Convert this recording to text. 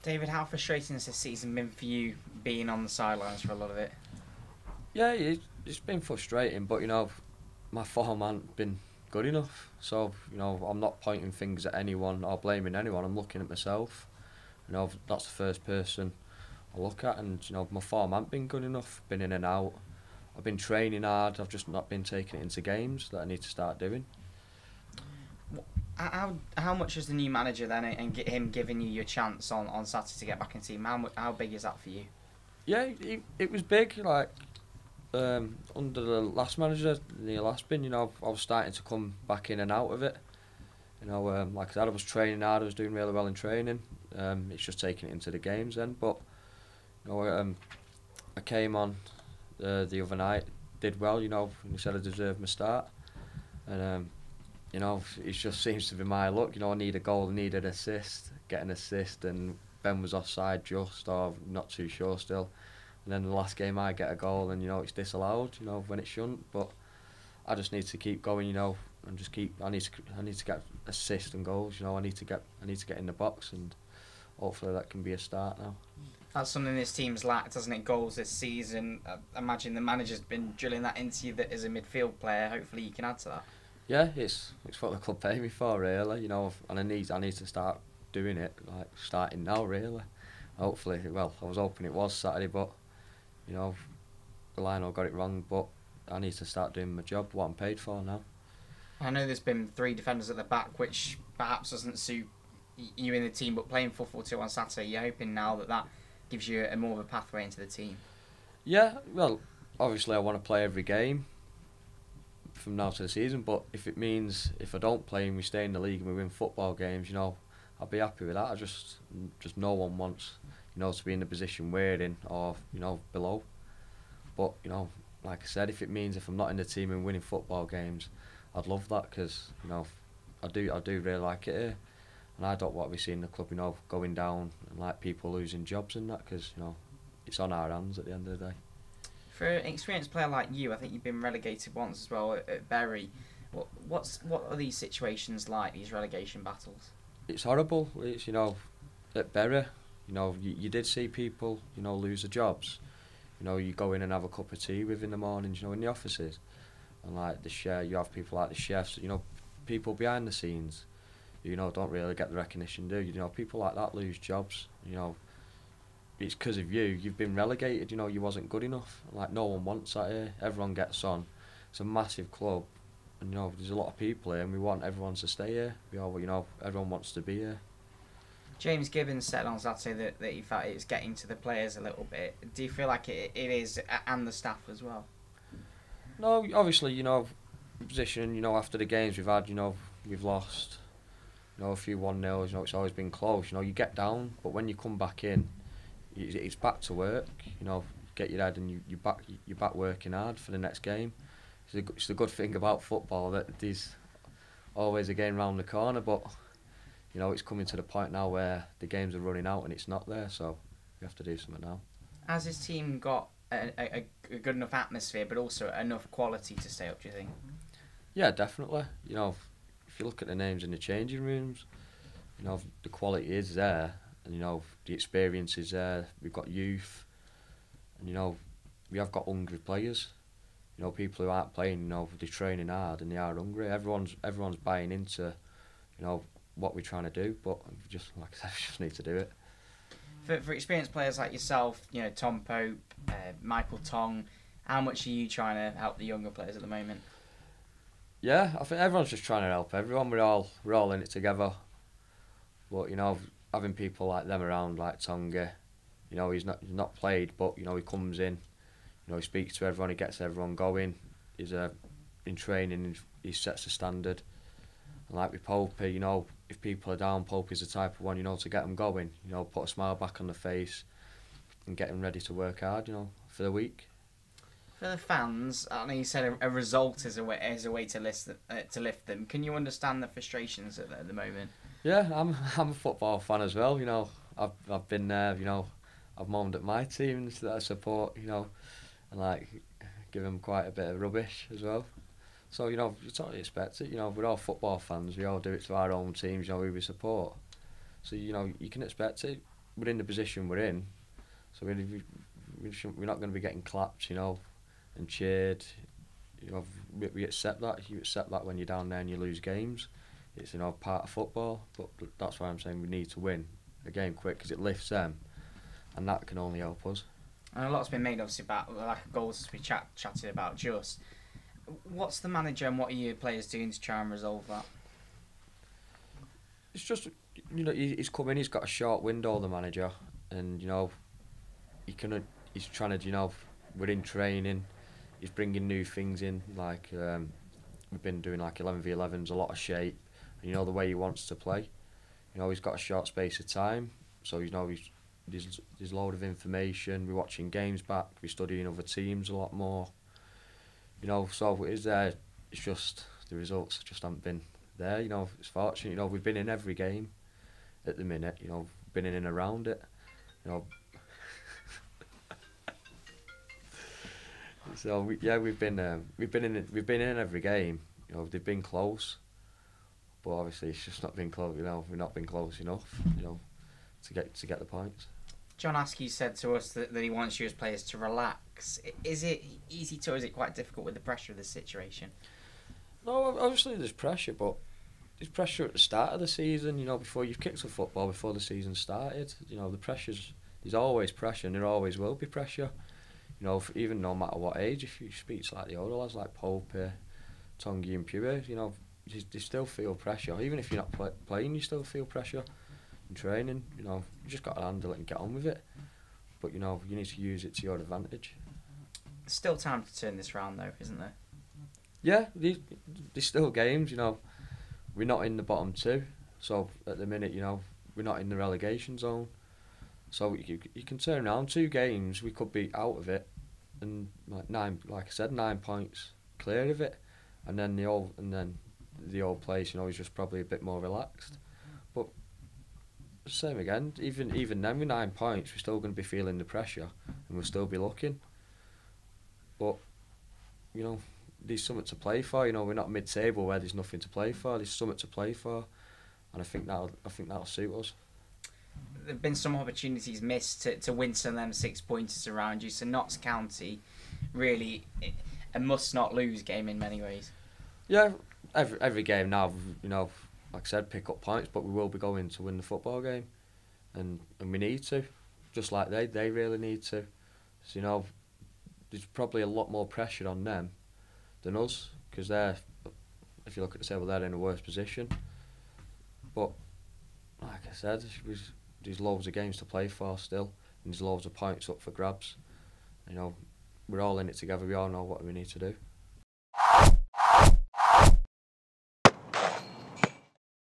David, how frustrating has this season been for you being on the sidelines for a lot of it? Yeah, it's been frustrating, but my form hasn't been good enough. So I'm not pointing fingers at anyone or blaming anyone. I'm looking at myself. That's the first person I look at, and my form hasn't been good enough. Been in and out. I've been training hard. I've just not been taking it into games that I need to start doing. How much is the new manager then, and him giving you your chance on Saturday to get back in the team? How big is that for you? Yeah, it was big. Like under the last manager, Neil Aspin, I was starting to come back in and out of it. Like I said, I was training hard. I was doing really well in training. It's just taking it into the games then. But I came on the other night, did well. And he said I deserved my start, and it just seems to be my luck. I need a goal, I need an assist, get an assist, and Ben was offside just, or not too sure still. And then the last game I get a goal, and it's disallowed. When it shouldn't. But I just need to keep going. And just keep. I need to get assists and goals. I need to get in the box, and hopefully that can be a start now. That's something this team's lacked, hasn't it? Goals this season. I imagine the manager's been drilling that into you that as a midfield player. Hopefully you can add to that. Yeah, it's what the club pay me for, really. And I need to start doing it, like starting now, really. Hopefully, well, I was hoping it was Saturday, but the Lionel got it wrong. But I need to start doing my job, what I'm paid for now. I know there's been 3 defenders at the back, which perhaps doesn't suit you in the team, but playing 4-4-2 on Saturday, you're hoping now that gives you a more of a pathway into the team. Yeah, well, obviously I want to play every game from now to the season, but if it means if I don't play and we stay in the league and we win football games, I'll be happy with that. I just no one wants to be in the position we're in or below. But like I said, if it means if I'm not in the team and winning football games, I'd love that, because I do really like it here, and I don't want to be seeing the club going down and like people losing jobs and that, because it's on our hands at the end of the day. For an experienced player like you, I think you've been relegated once as well at Bury. What are these situations like, these relegation battles? It's horrible. It's at Bury, you did see people lose their jobs. You go in and have a cup of tea with in the mornings, in the offices, and like you have people like the chefs, people behind the scenes, don't really get the recognition due. People like that lose jobs. It's because of you've been relegated. You wasn't good enough. Like, no one wants that here. Everyone gets on. It's a massive club, and there's a lot of people here, and we want everyone to stay here. Everyone wants to be here. James Gibbons said on Saturday that he felt it's getting to the players a little bit. Do you feel like it is, and the staff as well? No, obviously, position, after the games we've had, we've lost, a few 1-0, it's always been close. You get down, but when you come back in, it's back to work. Get your head, and you're back working hard for the next game. It's the good thing about football, that there's always a game round the corner, but it's coming to the point now where the games are running out and it's not there, so we have to do something now. Has his team got a good enough atmosphere, but also enough quality to stay up, do you think? Yeah, definitely. If you look at the names in the changing rooms, the quality is there, and the experience is there. We've got youth, and we have got hungry players. People who aren't playing, they're training hard and they are hungry. Everyone's buying into, what we're trying to do, but just like I said, we just need to do it. For experienced players like yourself, Tom Pope, Michael Tong, how much are you trying to help the younger players at the moment? Yeah, I think everyone's just trying to help everyone. We're all in it together. But having people like them around, like Tonga, he's not played, but he comes in, he speaks to everyone, he gets everyone going. He's in training, he sets the standard. And like with Pope, if people are down, Pope is the type of one, to get them going. Put a smile back on the face and get them ready to work hard, for the week. For the fans, I know you said a result is a way to lift them. Can you understand the frustrations at the moment? Yeah, I'm a football fan as well. I've been there. I've moaned at my teams that I support. And like give them quite a bit of rubbish as well. So you totally expect it. We're all football fans. We all do it to our own teams. Who we support. So you can expect it. we're in the position we're in, so we're not going to be getting clapped, and cheered. We accept that. You accept that when you're down there and you lose games. It's part of football. But that's why I'm saying we need to win a game quick, because it lifts them, and that can only help us. And a lot's been made obviously about the lack of goals, as we chatted about. Just what's the manager and what are your players doing to try and resolve that? It's just he's come in. He's got a short window, the manager, and he's trying to we're in training. He's bringing new things in, like we've been doing like 11v11s, a lot of shape, and the way he wants to play. He's got a short space of time, so there's a load of information. We're watching games back, we're studying other teams a lot more. So it is there. It's just the results just haven't been there. It's fortunate. We've been in every game at the minute. Been in and around it. So we've been in every game. They've been close, but obviously it's just not been close. We've not been close enough. To get the points. John Askey said to us that he wants you as players to relax. Is it easy or is it quite difficult with the pressure of the situation? No, obviously there's pressure, but there's pressure at the start of the season. Before you've kicked a football, before the season started. There's always pressure, and there always will be pressure. Even no matter what age, if you speak to like the older lads like Pope, Tongi and Pure, you still feel pressure. Even if you're not playing, you still feel pressure in training. You just got to handle it and get on with it. But you need to use it to your advantage. There's still time to turn this round though, isn't there? Yeah, there's still games. We're not in the bottom two, so at the minute, we're not in the relegation zone. So you can turn around 2 games. We could be out of it, and like I said, 9 points clear of it, and then the old place, is just probably a bit more relaxed. But same again. Even then, with 9 points, we're still going to be feeling the pressure, and we'll still be looking. But there's something to play for. We're not mid-table where there's nothing to play for. There's something to play for, and I think that'll suit us. There have been some opportunities missed to win some of them 6 pointers around you. So Notts County, really, a must-not-lose game in many ways. Yeah, every game now, like I said, pick up points, but we will be going to win the football game, and we need to, just like they really need to. So there's probably a lot more pressure on them than us, because if you look at the table, they're in a worse position. But like I said, there's loads of games to play for still, and there's loads of points up for grabs. We're all in it together. We all know what we need to do.